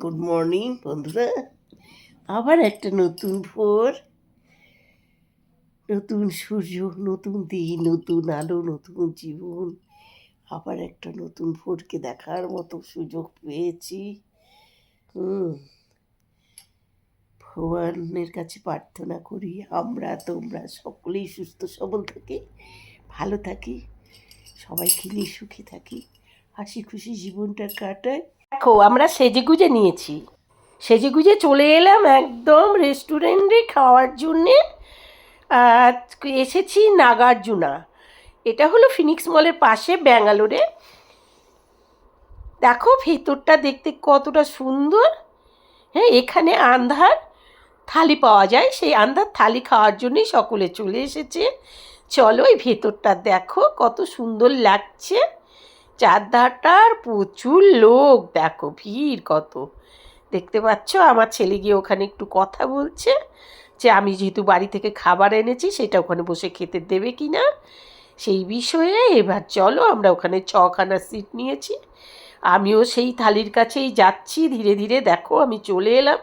Good morning বন্ধুরা। আবার একটা নতুন ভোর, নতুন সূর্য, নতুন দিন, নতুন আলো, নতুন জীবন। আবার একটা নতুন ভোরকে দেখার মতো সুযোগ পেয়েছি। ভগবানের কাছে প্রার্থনা করি তোমরা সকলেই সুস্থ সবল থাকি, ভালো থাকি, সবাই খেলে সুখী থাকি, হাসি খুশি জীবনটা কাটায়। দেখো আমরা সেজেগুজে নিয়েছি, সেজেগুজে চলে এলাম একদম রেস্টুরেন্টে খাওয়ার জন্যে। এসেছি নাগার্জুনা, এটা হলো ফিনিক্স মলের পাশে ব্যাঙ্গালোরে। দেখো ভেতরটা দেখতে কতটা সুন্দর। হ্যাঁ, এখানে আন্ধার থালি পাওয়া যায়, সেই আন্ধার থালি খাওয়ার জন্যই সকলে চলে এসেছে। চলো এই ভেতরটা দেখো কত সুন্দর লাগছে। চারধারটার প্রচুর লোক, দেখো ভিড় কত। দেখতে পাচ্ছ আমার ছেলে গিয়ে ওখানে একটু কথা বলছে যে আমি যেহেতু বাড়ি থেকে খাবার এনেছি সেটা ওখানে বসে খেতে দেবে কি না সেই বিষয়ে। এবার চলো আমরা ওখানে 6খানা সিট নিয়েছি, আমিও সেই থালির কাছেই যাচ্ছি ধীরে ধীরে। দেখো আমি চলে এলাম,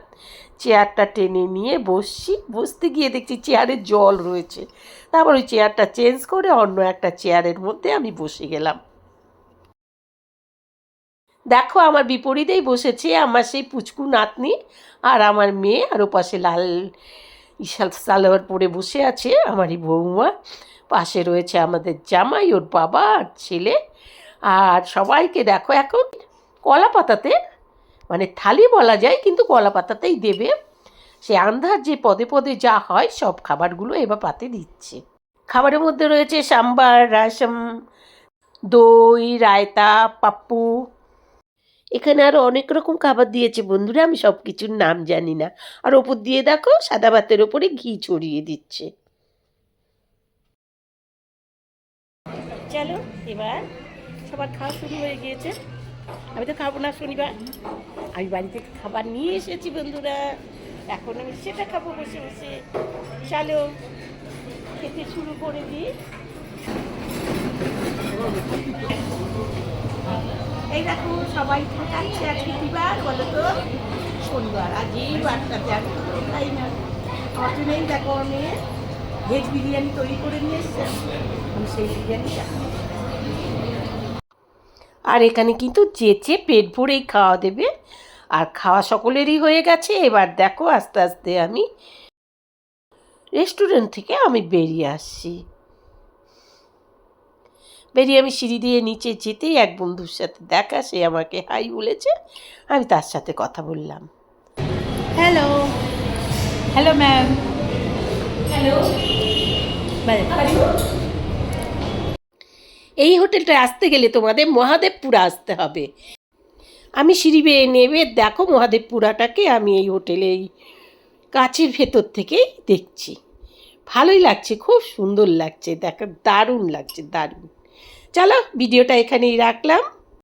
চেয়ারটা টেনে নিয়ে বসতে গিয়ে দেখছি চেয়ারে জল রয়েছে। তারপর ওই চেয়ারটা চেঞ্জ করে অন্য একটা চেয়ারের মধ্যে আমি বসে গেলাম। দেখো আমার বিপরীতেই বসেছে আমার সেই পুচকু নাতনি আর আমার মেয়ে, আর ওপাশে লাল সালোয়ার পরে বসে আছে আমারই বৌমা। পাশে রয়েছে আমাদের জামাই, ওর বাবা আর ছেলে। আর সবাইকে দেখো এখন কলা পাতাতে, মানে থালি বলা যায় কিন্তু কলা পাতাতেই দেবে। সে আন্ধার যে পদে পদে যা হয় সব খাবারগুলো এবার পাতে দিচ্ছে। খাবারের মধ্যে রয়েছে সাম্বার, রাসম, দই, রায়তা, পাপ্পু। এখানে আরও অনেক রকম খাবার দিয়েছে বন্ধুরা, আমি সব কিছুর নাম জানি না। আর ওপর দিয়ে দেখো সাদা ভাতের ওপরে ঘি ছড়িয়ে দিচ্ছে। চলো এবার সবার খাওয়া শুরু হয়ে গিয়েছে। আমি তো খাবো না শনিবার, আমি বাড়ি থেকে খাবার নিয়ে এসেছি বন্ধুরা, এখন আমি সেটা খাবো বসে বসে। চলো খেতে শুরু করে দিই। এই দেখো সবাই খাচ্ছে, আজকে কি বার বলো তো? শনিবার। আজ এই বারটা জানি তাই না, আমার জন্যই দেখো আমি ভেজ বিরিয়ানি তৈরি করে নিয়ে এসছে, আমি সেই বিরিয়ানি খাবো। আর এখানে কিন্তু চেঁচে পেট ভরেই খাওয়া দেবে। আর খাওয়া সকলেরই হয়ে গেছে। এবার দেখো আস্তে আস্তে আমি রেস্টুরেন্ট থেকে আমি বেরিয়ে আসছি। বেরিয়ে আমি সিঁড়ি দিয়ে নিচে যেতেই এক বন্ধুর সাথে দেখা, সে আমাকে হাই বলেছে, আমি তার সাথে কথা বললাম। Hello, hello ma'am. হ্যালো। এই হোটেলটা আসতে গেলে তোমাদের মহাদেবপুরা আসতে হবে। আমি সিঁড়ি বেয়ে নেমে দেখো মহাদেবপুরাটাকে আমি এই হোটেলে এই কাছের ভেতর থেকেই দেখছি। ভালোই লাগছে, খুব সুন্দর লাগছে, দেখা দারুণ লাগছে, দারুণ। চলো ভিডিওটা এখানেই রাখলাম।